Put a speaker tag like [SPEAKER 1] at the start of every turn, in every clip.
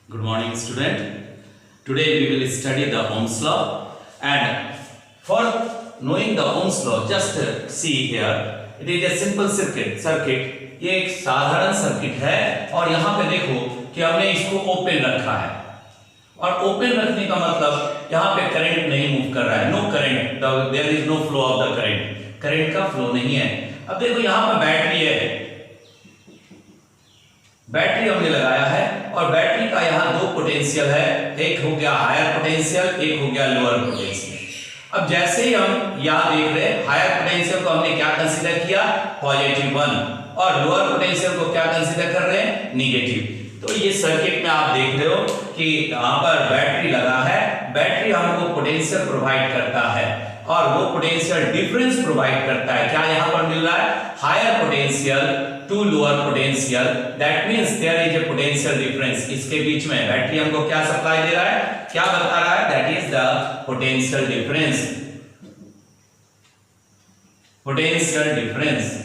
[SPEAKER 1] Good morning, student. Today we will study the Ohm's law, and for knowing the Ohm's law, just see here. It is a simple circuit. ये एक साधारण circuit है और यहाँ पे देखो कि हमने इसको ओपन रखा है और ओपन रखने का मतलब यहाँ पे करंट नहीं मूव कर रहा है. No current, there is no flow of the current. Current का फ्लो नहीं है. अब देखो यहाँ पे बैटरी है, बैटरी हमने लगाया है और बैटरी का यहाँ दो पोटेंशियल है. एक हो गया हायर पोटेंशियल, एक हो गया लोअर पोटेंशियल. अब जैसे ही हम यहाँ देख रहे हैं हायर पोटेंशियल को हमने क्या कंसीडर किया, पॉजिटिव 1, और लोअर पोटेंशियल को क्या कंसीडर कर रहे हैं, नेगेटिव. तो ये सर्किट में आप देख रहे हो कि यहाँ पर बैटरी लगा है. बैटरी हमको पोटेंशियल प्रोवाइड करता है और वो पोटेंशियल डिफरेंस प्रोवाइड करता है. क्या यहाँ पर मिल रहा है, higher potential to lower potential. That means there is a potential difference. इसके बीच में बैटरी हमको क्या सप्लाई दे रहा है, क्या बता रहा है, that is the potential difference. Potential difference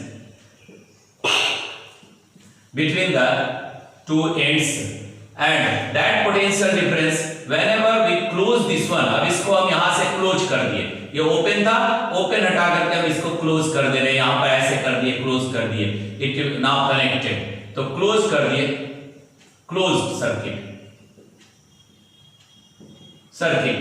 [SPEAKER 1] between the two ends, and that potential difference whenever we close this one. अब इसको हम यहां से क्लोज कर दिए. ये ओपन था, ओपन हटा करके हम इसको क्लोज कर दे रहे हैं. यहां पर ऐसे कर दिए, क्लोज कर दिए. इट नाउ कनेक्टेड, तो क्लोज कर दिए, क्लोज्ड सर्किट.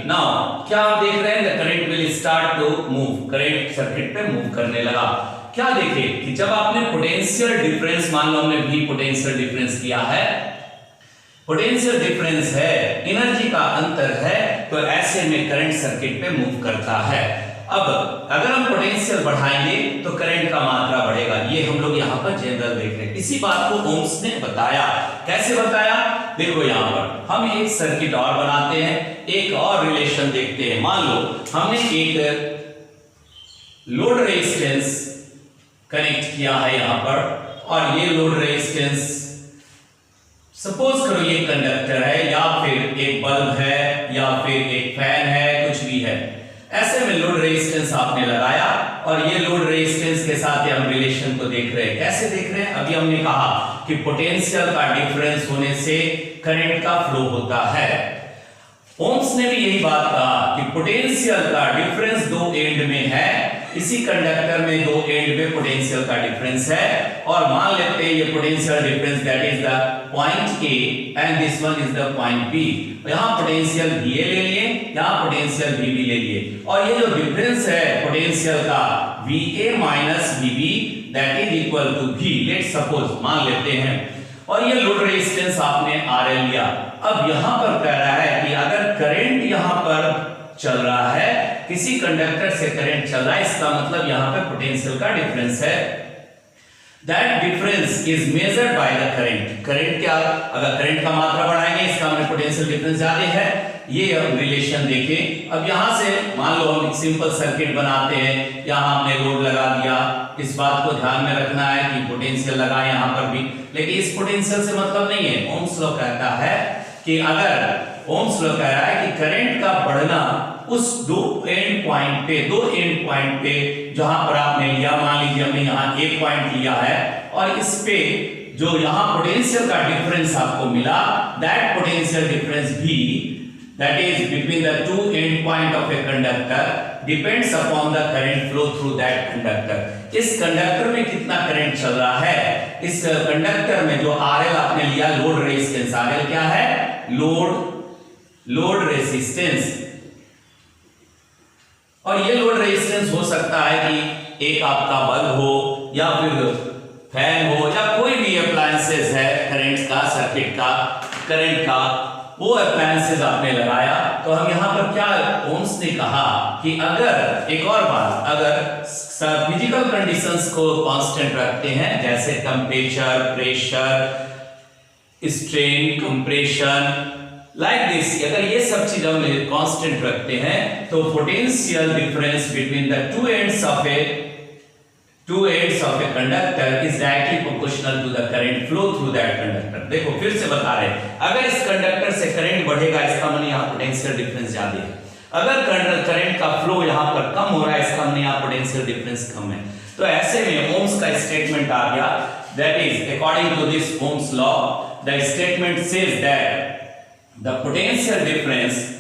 [SPEAKER 1] नाउ क्या आप देख रहे हैं, the current will start to move. Current circuit पे मूव करने लगा. क्या देखे कि जब आपने पोटेंशियल डिफरेंस, मान लो हमने भी पोटेंशियल डिफरेंस लिया है, पोटेंशियल डिफरेंस है, एनर्जी का अंतर है, तो ऐसे में करंट सर्किट पे मूव करता है. अब अगर हम पोटेंशियल बढ़ाएंगे तो करंट का मात्रा बढ़ेगा. ये हम लोग यहाँ पर जनरल देख रहे हैं. इसी बात को ओम्स ने बताया. कैसे बताया, देखो यहाँ पर हम एक सर्किट और बनाते हैं, एक और रिलेशन देखते हैं. मान लो हमने एक लोड रेजिस्टेंस कनेक्ट किया है यहां पर, और ये लोड रेजिस्टेंस सपोज करो ये कंडक्टर है, या फिर एक बल्ब है, या फिर एक फैन है, कुछ भी है. ऐसे में लोड रेजिस्टेंस आपने लगाया और ये लोड रेजिस्टेंस के साथ हम रिलेशन को देख रहे हैं. कैसे देख रहे हैं, अभी हमने कहा कि पोटेंशियल का डिफरेंस होने से करंट का फ्लो होता है. ओम्स ने भी यही बात कहा कि पोटेंशियल का डिफरेंस दो एंड में है. इसी कंडक्टर में दो एंड में पोटेंशियल का डिफरेंस है, और मान लेते हैं ये potential difference that is the point A and this one is the point B. यहां पोटेंशियल VA ले लिए, यहां पोटेंशियल VB ले लिए, और ये जो डिफरेंस है पोटेंशियल का VA minus VB that is equal to V. Let's suppose मान लेते हैं, और ये लोड रेजिस्टेंस आपने RL लिया. अब यहां पर कह रहा है कि अगर करंट यहां पर चल रहा है, किसी कंडक्टर से करंट चल रहा है, इसका मतलब यहां पे पोटेंशियल का डिफरेंस है. That difference is measured by the current. Current क्या, अगर करंट का मात्रा बढ़ाएंगे इसका मतलब पोटेंशियल डिफरेंस ज्यादा है. ये हम रिलेशन देखें. अब यहां से मान लो हम एक सिंपल सर्किट बनाते हैं, यहां हमने लोड लगा दिया. इस बात को ध्यान में रखना है कि पोटेंशियल लगा यहां पर भी, लेकिन इस पोटेंशियल से मतलब नहीं है. ओम्स लॉ कहता है कि अगर ओम्स लॉ कह रहा है कि करंट का बढ़ना उस दो एंड पॉइंट पे जहां पर आपने लिया, मान लीजिए हमने यहां एक पॉइंट लिया है और इस पे जो यहां पोटेंशियल का डिफरेंस आपको मिला, दैट पोटेंशियल डिफरेंस भी that is between the to and point of a conductor depends upon the current flow through that conductor. इस कंडक्टर में कितना करंट चल रहा है, इस कंडक्टर में जो RL आपने लिया, लोड रेजिस्टेंस. RL क्या है, लोड रेजिस्टेंस. और ये लोड रेजिस्टेंस हो सकता है कि एक आपका बल्ब हो, या फिर फैन हो, या कोई भी अप्लायंसेस है करंट का, सर्किट का, करंट का, वो अप्लायंसेस आपने लगाया. तो हम यहां पर क्या, ओम्स ने कहा कि अगर, एक और बात, अगर फिजिकल कंडीशंस को कांस्टेंट रखते हैं, जैसे temperature, pressure, strain, compression, like this, अगर ये सब चीज हम कांस्टेंट रखते हैं तो potential difference between the two ends of a conductor is directly proportional to the current flow through that conductor. देखो फिर से बता रहे हैं, अगर इस कंडक्टर से करंट बढ़ेगा इसका मतलब यहां पोटेंशियल डिफरेंस ज्यादा है. अगर करंट का फ्लो यहां पर कम हो रहा है इसका मतलब यहां पोटेंशियल डिफरेंस कम है. तो ऐसे में ओम्स का स्टेटमेंट आ गया, that is according to this Ohm's law the statement says that the potential difference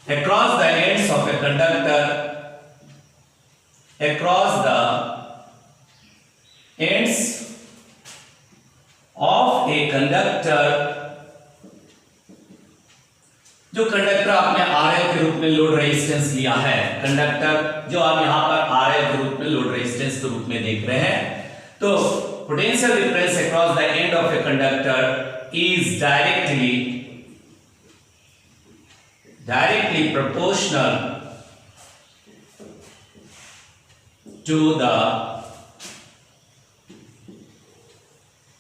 [SPEAKER 1] across the ends of a conductor, across the ends of a conductor, जो कंडक्टर आपने RL के रूप में लोड रेजिस्टेंस लिया है, conductor जो आप यहां पर RL के रूप में लोड रेजिस्टेंस के रूप में देख रहे हैं, तो potential difference across the end of a conductor is directly proportional to the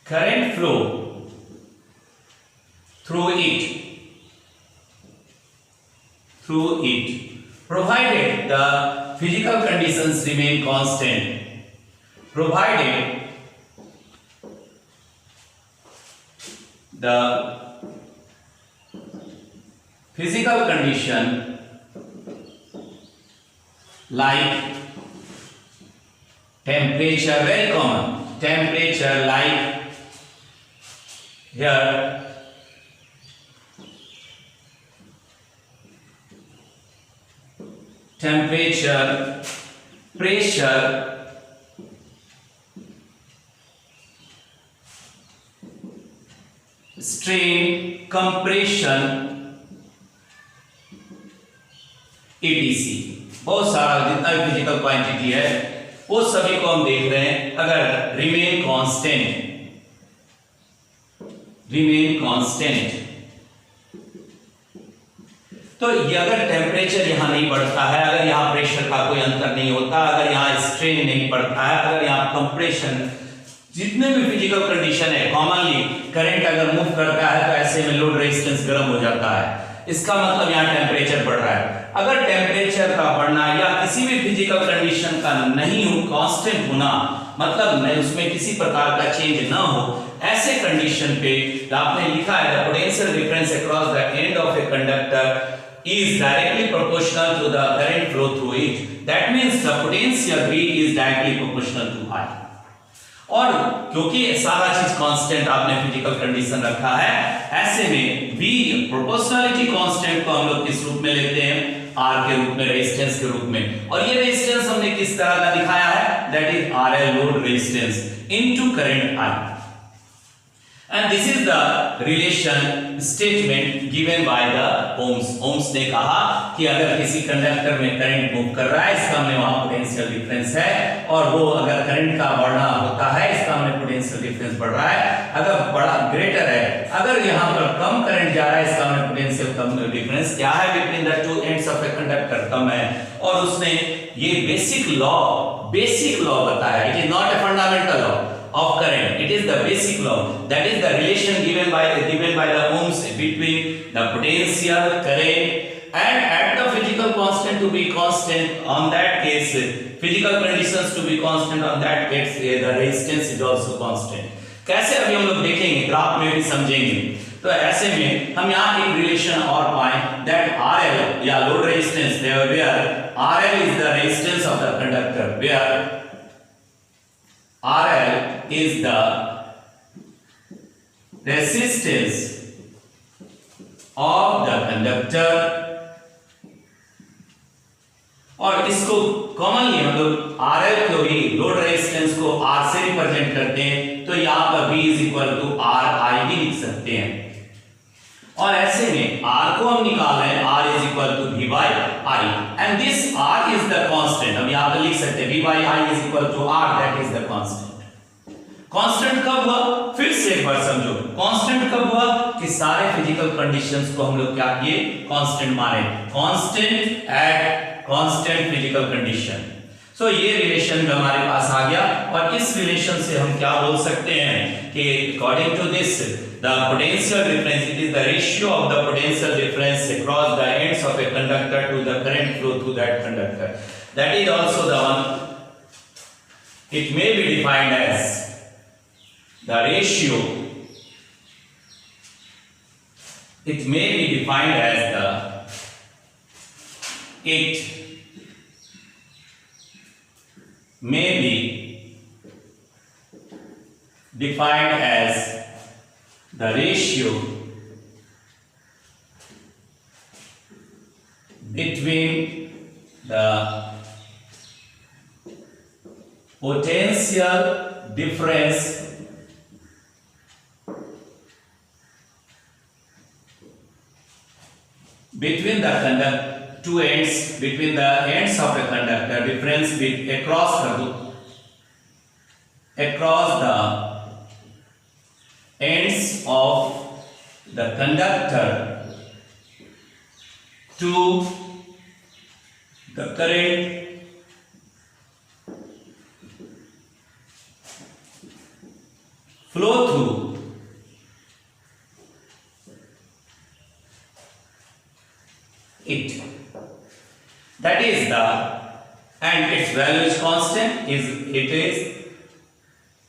[SPEAKER 1] current flow through it, provided the physical conditions remain constant, provided the physical condition like temperature, very common, temperature like here temperature, pressure, strain, compression, etc. बहुत सारा जितना भी physical quantity है वो सभी को हम देख रहे हैं। अगर रिमेन कांस्टेंट तो ये अगर टेम्परेचर यहां नहीं बढ़ता है, अगर यहां प्रेशर का कोई अंतर नहीं होता, अगर यहां स्ट्रेन नहीं बढ़ता है, अगर यहां कंप्रेशन, जितने भी फिजिकल कंडीशन है, कॉमनली करंट अगर मूव करता है तो ऐसे में लोड रेजिस्टेंस गर्म हो जाता है, इसका मतलब यहां टेम्परेचर बढ़ रहा है। अगर टेम्परेचर का बढ़ना या किसी भी फिजिकल कंडीशन का नहीं हो, कांस्टेंट होना, मतलब नहीं उसमें किसी प्रकार का चेंज ना हो, ऐसे कंडीशन पे आपने लिखा है the potential difference across the end of a conductor is directly proportional to the current flow through it. That means the potential V is directly proportional to I. और क्योंकि सारा चीज कांस्टेंट आपने फिजिकल कंडीशन रखा है, ऐसे में V proportionality constant को हम लोग किस रूप में लेते हैं? R के रूप में, रेजिस्टेंस के रूप में। और ये रेजिस्टेंस हमने किस तरह का दिखाया है? That is RL load resistance into current I. And this is the relation statement given by the Ohms. Ohms ने कहा कि अगर किसी कंडक्टर में करंट मूव कर रहा है, इसका हमने वहां पोटेंशियल डिफरेंस है, और वो अगर करंट का बढ़ना होता है, इसका हमने पोटेंशियल डिफरेंस बढ़ रहा है, अगर बड़ा ग्रेटर है, अगर यहाँ पर कम करंट जा रहा है, इसका हमने पोटेंशियल कम डिफरेंस क्या है between the two ends of a conductor कम है। और उसने ये बेसिक लॉ बताया, it is not a fundamental law of current, it is the basic law, that is the relation given by the Ohms between the potential, current, and at the physical constant to be constant, on that case physical conditions to be constant, on that case the resistance is also constant। कैसे अभी हम लोग देखेंगे, graph में भी समझेंगे। तो ऐसे में हम यहाँ एक रिलेशन और पाएं, that RL या load resistance, where RL is the resistance of the conductor, where RL is the resistance of the conductor, और इसको कॉमनली हम लोग RL को ही लोड रेजिस्टेंस को R से रिप्रेजेंट करते हैं, तो यहाँ पर V is equal to RI भी लिख सकते हैं। और ऐसे में R को हम निकाल रहे हैं, R is equal to V by I, and this R is the constant। हम यहाँ पर लिख सकते हैं V by I is equal to R, that is the constant। Constant कब हुआ? फिर से एक बार समझो, कांस्टेंट कब हुआ कि सारे फिजिकल कंडीशंस को हम लोग क्या किए? कांस्टेंट माने, constant at constant physical condition. So ये रिलेशन हमारे पास आ गया, और इस रिलेशन से हम क्या बोल सकते हैं कि according to this the potential difference, it is the ratio of the potential difference across the ends of a conductor to the current flow through that conductor, that is also the one, it may be defined as the ratio, it may be defined as it may be defined as the ratio between the potential difference between the two ends, between the ends of a conductor, difference across the ends of the conductor to the current flow through it. That is the, and its value is constant, it is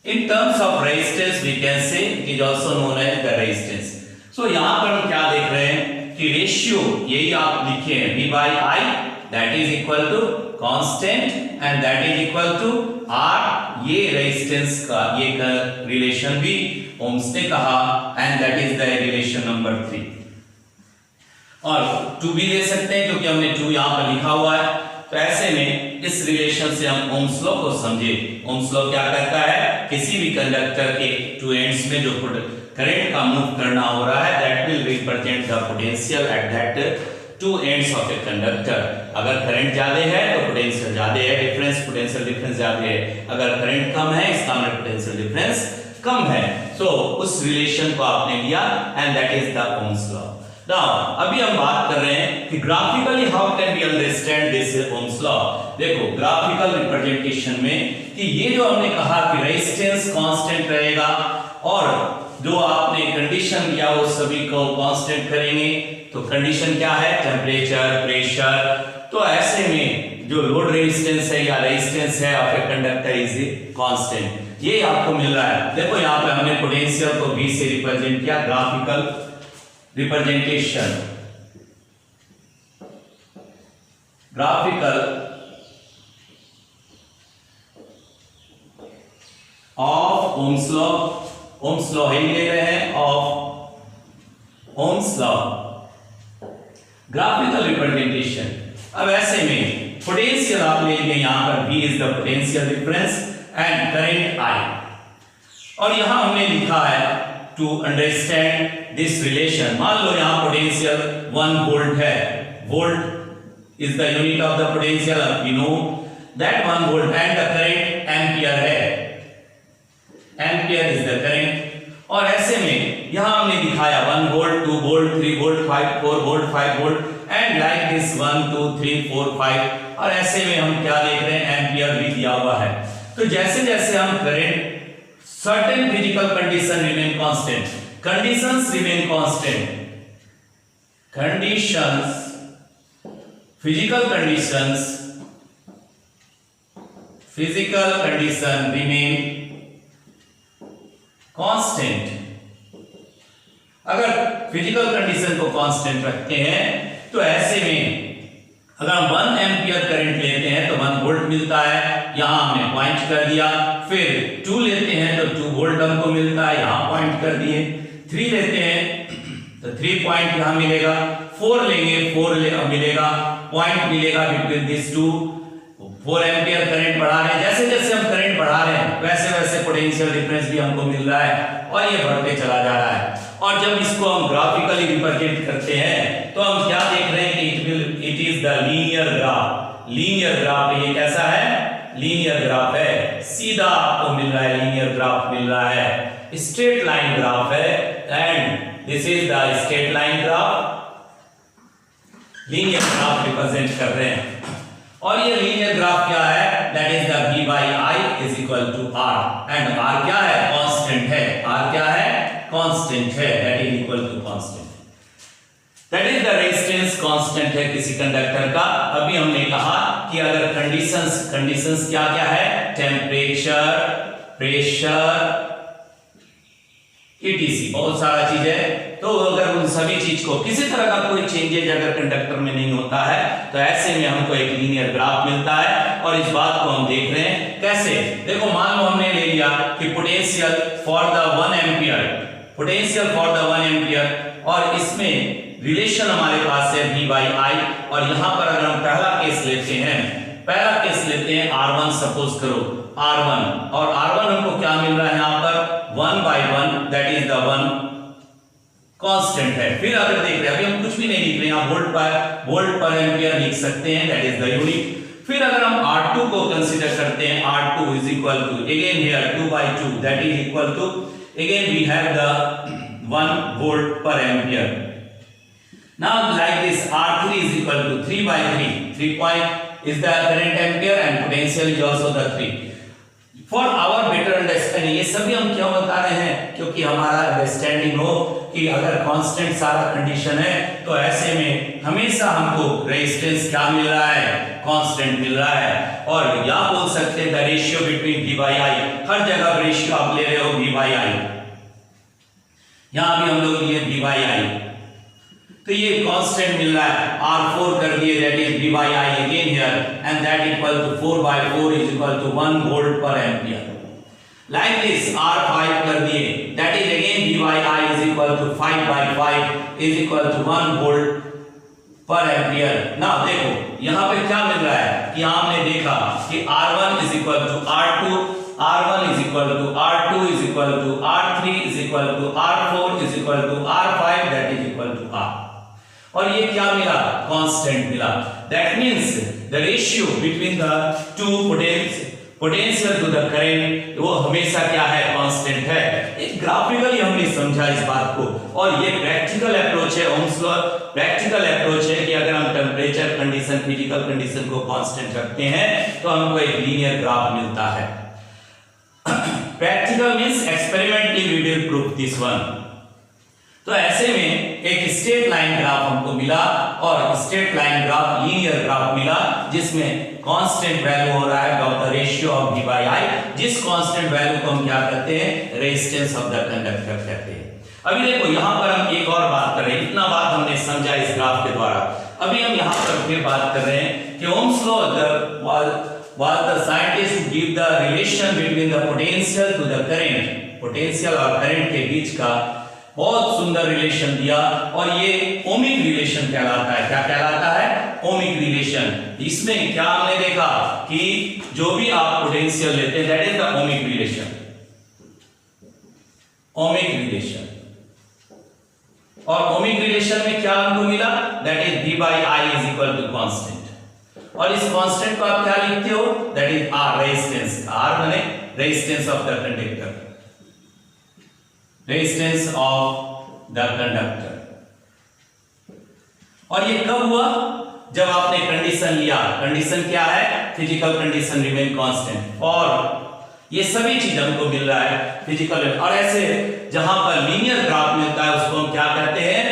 [SPEAKER 1] in terms of resistance we can say it is also known as the resistance. So यहाँ पर हम क्या देख रहे हैं कि ratio, यही आप लिखे हैं V by I, that is equal to constant and that is equal to R. ये रेजिस्टेंस का ये रिलेशन भी ओम्स ने कहा and that is the relation number 3. और 2 भी ले सकते हैं क्योंकि हमने 2 यहाँ पर लिखा हुआ है. तो ऐसे में इस रिलेशन से हम ओम्स लॉ को समझे. ओम्स लॉ क्या कहता है, किसी भी कंडक्टर के 2 एंड्स में जो करंट का मूव करना हो रहा है that will represent the potential at that 2 ends of a conductor. अगर करंट ज्यादा है तो पोटेंशियल ज्यादा है, पोटेंशियल डिफरेंस ज्यादा है. अगर करंट कम है इसका मतलब पोटेंशियल डिफरेंस कम है. सो उस रिलेशन को आपने लिया and that is the Ohm's law. Now अभी हम बात कर रहे हैं कि graphically how can we understand this Ohm's law. देखो ग्राफिकल रिप्रेजेंटेशन में कि ये जो हमने कहा कि रेजिस्टेंस कांस्टेंट रहेगा और जो आपने कंडीशन लिया वो सभी को कांस्टेंट करेंगे. तो कंडीशन क्या है, टेम्परेचर, प्रेशर. तो ऐसे में जो लोड रेजिस्टेंस है या रेजिस्टेंस है of a conductor is constant. ये आपको मिल रहा है. देखो यहाँ पे हमने पोटेंशियल को V से रिप्रेजेंट किया, graphical representation, graphical of Ohm's law. Ohm's law ही ले रहे हैं of Ohm's law, graphical representation. अब ऐसे में पोटेंशियल आप ले लेंगे, यहां पर V is the potential difference and current I. और यहां हमने लिखा है टू अंडरस्टैंड दिस रिलेशन. मान लो यहां पोटेंशियल 1 वोल्ट है. Volt is the unit of the potential. We know that 1 volt and the current ampere है. Ampere is the current. और ऐसे में यहां हमने दिखाया 1 volt, 2 volt, 3 volt, 4 volt, 5 volt and like this 1 2 3 4 5. और ऐसे में हम क्या देख रहे हैं, एम्पियर भी दिया हुआ है. तो जैसे जैसे हम current, certain physical condition remain constant, conditions remain constant, conditions, physical condition remain constant. अगर फिजिकल कंडीशन को कांस्टेंट रखते हैं तो ऐसे में अगर हम 1 एम्पियर करंट लेते हैं तो 1 वोल्ट मिलता है, यहां हमने पॉइंट कर दिया. फिर 2 लेते हैं तो 2 वोल्ट हमको मिलता है, यहां पॉइंट कर दिए. 3 लेते हैं तो 3 पॉइंट यहां मिलेगा. 4 लेंगे 4 मिलेगा, पॉइंट मिलेगा बिटवीन दिस 2. 4 एम्पियर करंट बढ़ा रहे हैं. जैसे जैसे हम करंट बढ़ा रहे हैं वैसे वैसे पोटेंशियल डिफरेंस भी हमको मिल रहा है और ये बढ़ते चला जा रहा है. और जब इसको हम ग्राफिकली रिप्रेजेंट करते हैं तो हम क्या देख रहे हैं कि it is the linear graph. Linear graph ये कैसा है, लीनियर ग्राफ है, सीधा आपको मिल रहा है, लीनियर ग्राफ मिल रहा है, स्ट्रेट लाइन ग्राफ है and this is the straight line graph. Linear graph represent कर रहे हैं. और ये लीनियर ग्राफ क्या है, that is the V by I is equal to R and R क्या है, कांस्टेंट है. R क्या है, कांस्टेंट है, that is equal to constant. That is the resistance constant है किसी कंडक्टर का. अभी हमने कहा कि अगर कंडीशंस क्या क्या है, टेम्परेचर, प्रेशर, etc. बहुत सारा चीज है. तो अगर उन सभी चीज को किसी तरह का कोई चेंजेज अगर कंडक्टर में नहीं होता है तो ऐसे में हमको एक लीनियर ग्राफ मिलता है. और इस बात को हम देख रहे हैं कैसे, देखो मान लो हमने ले लिया दिया कि potential for the 1 ampere, potential for the 1 ampere, और इसमें रिलेशन हमारे पास है V बाई I, और यहां पर अगर हम पहला केस लेते हैं R1, सपोज करो R1, और R1 हमको क्या मिल रहा है यहां पर 1 by 1, that is the 1 constant है। फिर अगर देख रहे हैं, अभी हम कुछ भी नहीं लिख रहे हैं, आप वोल्ट पर एम्पियर लिख सकते हैं, दैट इज द यूनिट। फिर अगर हम R2 को कंसीडर करते हैं, R2 is equal to again here 2 by 2, that is equal to again we have the 1 volt per ampere. Now like this, R3 is equal to 3 by 3. 3 point is the current ampere and potential is also the 3. For our better understanding, ये सभी हम क्यों बता रहे हैं? क्योंकि हमारा understanding हो कि अगर कांस्टेंट सारा कंडीशन है तो ऐसे में हमेशा हमको रेजिस्टेंस क्या मिल रहा है? कांस्टेंट मिल रहा है। और या बोल सकते हैं the ratio between V by I, हर जगह रेशियो आप ले रहे हो V by I, यहां भी हम लोग लिए V by I, तो ये कांस्टेंट मिल रहा है। R4 कर दिए, that is V by I again here, and that equal to 4 by 4 is equal to 1 volt per ampere. Like this R5 कर दिए, that is again V by I is equal to 5 by 5 is equal to 1 volt per ampere. Now देखो यहां पे क्या मिल रहा है कि आपने देखा कि R1 is equal to R2, R1 is equal to R2 is equal to R3 is equal to R4 is equal to R5, that is equal to R, और ये क्या मिला? कांस्टेंट मिला। That means the ratio between the two potential to the current वो हमेशा क्या है? Constant है। एक ग्राफिकली हमने समझा इस बात को, और ये प्रैक्टिकल अप्रोच है, ओम्स लॉ प्रैक्टिकल अप्रोच है कि अगर हम टेम्परेचर कंडीशन, फिजिकल कंडीशन को कांस्टेंट रखते हैं तो हमको एक लीनियर ग्राफ मिलता है। Practical means experimentally we will prove this one. तो ऐसे में एक स्ट्रेट लाइन ग्राफ हमको मिला, और straight line graph linear graph मिला जिसमें कांस्टेंट वैल्यू हो रहा है of the ratio of V by I, जिस कांस्टेंट वैल्यू को हम क्या कहते हैं? रेजिस्टेंस ऑफ द कंडक्टर कहते हैं। अभी देखो यहां पर हम एक और बात कर रहे हैं, इतना बात हमने समझा इस ग्राफ के द्वारा। अभी हम यहां पर फिर बात कर रहे हैं कि Ohm's law was the scientist who give the relation between the potential to the current, potential और करंट के बीच का बहुत सुंदर रिलेशन दिया, और ये ओमिक रिलेशन कहलाता है। क्या कहलाता है? Ohmic relation. इसमें क्या हमने देखा कि जो भी आप पोटेंशियल लेते हैं that is the ohmic relation, ohmic relation. और ओमिक रिलेशन में क्या हमको मिला? That is V by I is equal to constant, और इस कांस्टेंट को आप क्या लिखते हो? That is R, resistance. R माने resistance of the conductor, resistance of the conductor. और ये कब हुआ? जब आपने कंडीशन लिया। कंडीशन क्या है? फिजिकल कंडीशन रिमेन कांस्टेंट, और ये सभी चीज हमको मिल रहा है फिजिकल। और ऐसे जहां पर लीनियर ग्राफ मिलता है उसको हम क्या कहते हैं?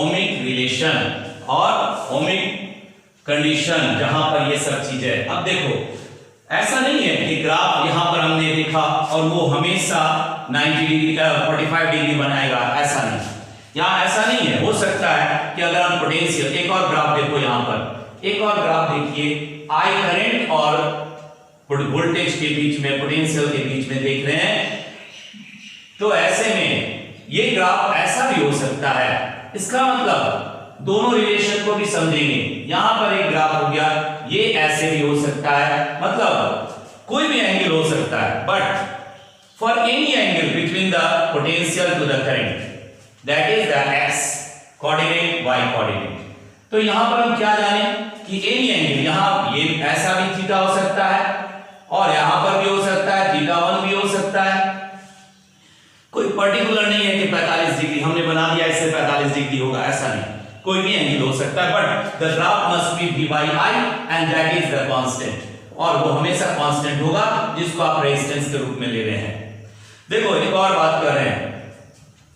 [SPEAKER 1] ओमिक रिलेशन और ओमिक कंडीशन, जहां पर ये सब चीजें। अब देखो ऐसा नहीं है कि ग्राफ यहां पर हमने देखा और वो हमेशा 90 डिग्री 45 डिग्री बनाएगा, ऐसा नहीं। यहां ऐसा नहीं है। हो सकता है कि अगर हम पोटेंशियल, एक और ग्राफ देखो, यहां पर एक और ग्राफ देखिए, I करंट और वोल्टेज के बीच में, पोटेंशियल के बीच में देख रहे हैं, तो ऐसे में ये ग्राफ ऐसा भी हो सकता है। इसका मतलब दोनों रिलेशन को भी समझेंगे। यहां पर एक ग्राफ हो गया, ये ऐसे भी हो सकता है, मतलब कोई भी एंगल हो सकता है, but for any angle between the potential to the current, that is the x coordinate, y coordinate. तो यहां पर हम क्या जाने कि एनी एंगल, यहां ये ऐसा भी थीटा हो सकता है, और यहां पर भी हो सकता है, θ1 भी हो सकता है। कोई पर्टिकुलर नहीं है कि 45 डिग्री हमने बना दिया इससे 45 डिग्री होगा, ऐसा नहीं। कोई भी एंगल हो सकता है, but the graph must be V by I and that is the constant, और वो हमेशा कांस्टेंट होगा जिसको आप रेजिस्टेंस के रूप में ले रहे हैं। देखो एक और बात कर रहे हैं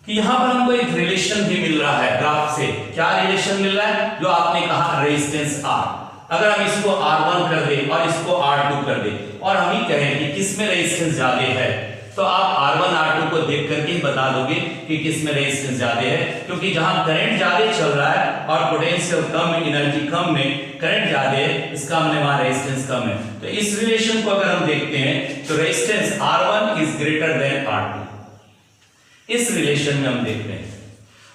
[SPEAKER 1] कि यहां पर हमको एक रिलेशन भी मिल रहा है ग्राफ से। क्या रिलेशन मिल रहा है? जो आपने कहा रेजिस्टेंस R, अगर हम इसको R1 कर दे और इसको R2 कर दे, और हम ही कहें कि किस में रेजिस्टेंस ज्यादा है, तो आप R1 R2 को देख करके बता दोगे कि किस में रेजिस्टेंस ज्यादा है, क्योंकि जहां करंट ज्यादा चल रहा है और पोटेंशियल कम, एनर्जी कम में करंट ज्यादा है, इसका मतलब वहां रेजिस्टेंस कम है। तो इस रिलेशन को अगर हम देखते हैं तो resistance R1 is greater than R2। इस रिलेशन में हम देख रहे हैं।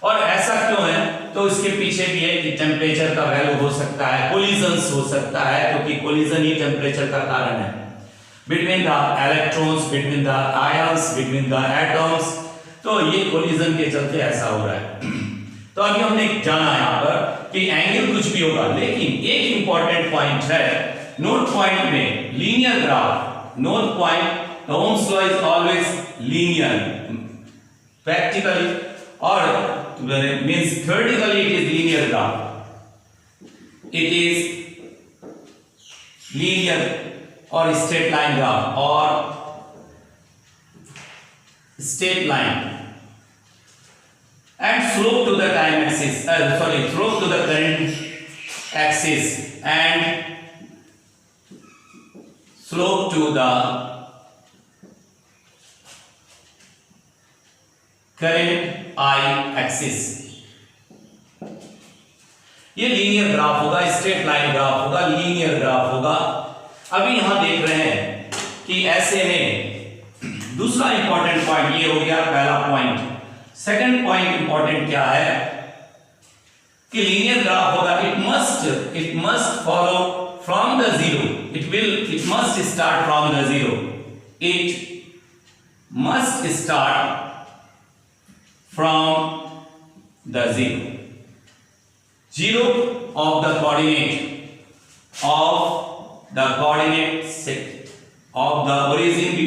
[SPEAKER 1] और ऐसा क्यों है, तो इसके पीछे भी है कि टेम्परेचर का वैल्यू हो सकता है, कोलिजन्स हो सकता है, क्योंकि कोलिजन ही टेम्परेचर का कारण है between the electrons, between the ions, between the atoms. तो ये कोलिजन के चलते ऐसा हो रहा है। तो अभी हमने जाना यहाँ पर कि एंगल कुछ भी होगा, लेकिन एक इंपॉर्टेंट पॉइंट है नोट पॉइंट में, linear graph. Note point Ohm's law is always linear practically, और means theoretically it is linear graph, it is linear or straight line graph or straight line, and slope to the time axis, slope to the current axis and slope to the current I axis. ये linear graph होगा, straight line graph होगा, linear graph होगा। अभी यहां देख रहे हैं कि ऐसे में दूसरा इंपॉर्टेंट पॉइंट ये हो गया, पहला पॉइंट। सेकंड पॉइंट इंपॉर्टेंट क्या है कि लीनियर ग्राफ होगा, it must follow from the zero, it must start from the zero, it must start from the zero of the coordinate of the coordinate set of the origin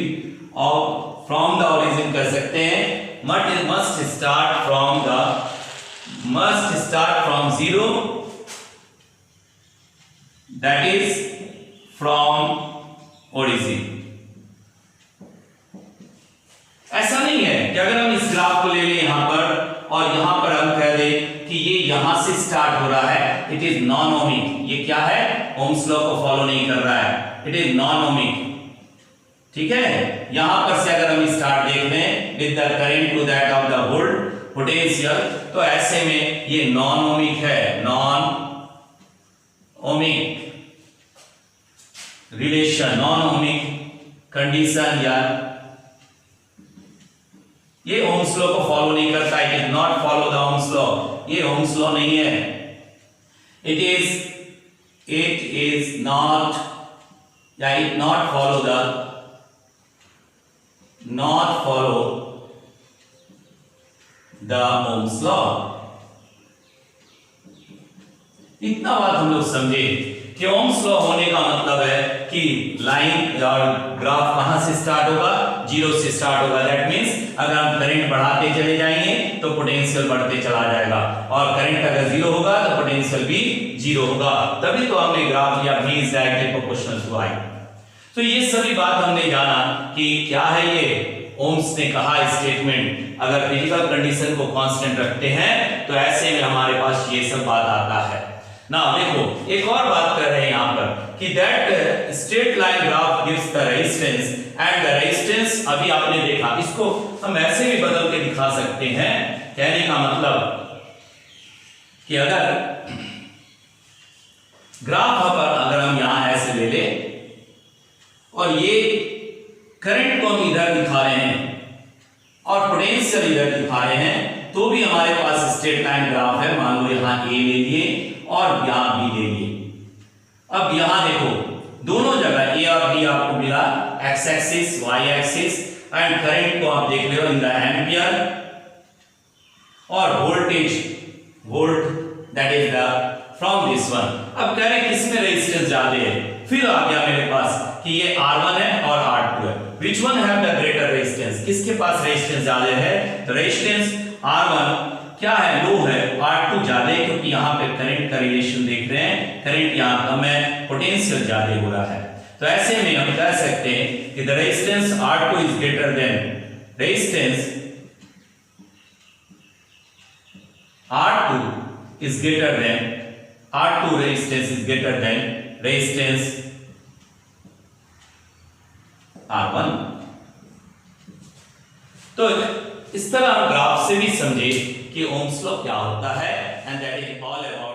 [SPEAKER 1] of from the origin कह सकते हैं, must start from zero, that is from origin। ऐसा नहीं है कि अगर हम इस ग्राफ को ले लें यहां पर और यहां पर हम कह दें कि ये यहां से स्टार्ट हो रहा है, इट इज नॉन ओमिक। ये क्या है, ओम्स लॉ को फॉलो नहीं कर रहा है, इट इज नॉन ओमिक। ठीक है, यहां पर से अगर हम स्टार्ट देख लें with the current to that of the volt potential, तो ऐसे में ये नॉन ओमिक है, non ohmic relation, non ohmic condition, या ये ओम्स लॉ को फॉलो नहीं करता, it is not follow the Ohm's law. ये ओम्स लॉ नहीं है, इट इज नॉट, या it not follow the Ohm's law. इतना बात हम लोग समझे कि ओम्स लॉ होने का मतलब है कि लाइन और ग्राफ कहां से स्टार्ट होगा, जीरो से स्टार्ट होगा। दैट मींस अगर हम करंट बढ़ाते चले जाएंगे तो पोटेंशियल बढ़ते चला जाएगा, और करंट अगर जीरो होगा तो पोटेंशियल भी जीरो होगा। तभी तो हमने ग्राफ या V is directly proportional to I। तो ये सभी बात हमने जाना कि क्या है ये ओम्स ने कहा स्टेटमेंट, अगर फिजिकल कंडीशन को कांस्टेंट रखते हैं तो ऐसे में हमारे पास ये सब बात आता है ना। देखो एक और बात कर रहे हैं यहां पर कि that straight line graph gives the resistance and the resistance. अभी आपने देखा, इसको हम ऐसे भी बदल के दिखा सकते हैं। कहने का मतलब कि अगर ग्राफ पर अगर हम यहां ऐसे ले ले और ये करंट को हम इधर दिखा रहे हैं और पोटेंशियल इधर दिखा रहे हैं, तो भी हमारे पास स्ट्रेट लाइन ग्राफ है। मान लो यहां ए ले लिए और यहां बी ले लिए। अब यहां देखो दोनों जगह ए और बी आपको मिला, X axis Y axis, and current को आप देख रहे हो इन द एम्पियर, और voltage volt that is the from this one. अब कह रहे हैं किसमें रेजिस्टेंस ज्यादा है, फिर आ गया मेरे पास कि ये R1 है और R2 है। Which one have the greater resistance, किसके पास रेजिस्टेंस ज्यादा है, तो रेजिस्टेंस R1 क्या है, लो है, R2 ज्यादा है, क्योंकि यहां पे करंट का रिलेशन देख रहे हैं, करंट यहां कम है, पोटेंशियल ज्यादा हो रहा है। तो ऐसे में हम कह सकते हैं कि the resistance R2 is greater than resistance R2 is greater than R2 resistance is greater than resistance R1। तो इस तरह हम ग्राफ से भी समझे कि ओम्स लॉ क्या होता है, and that is all about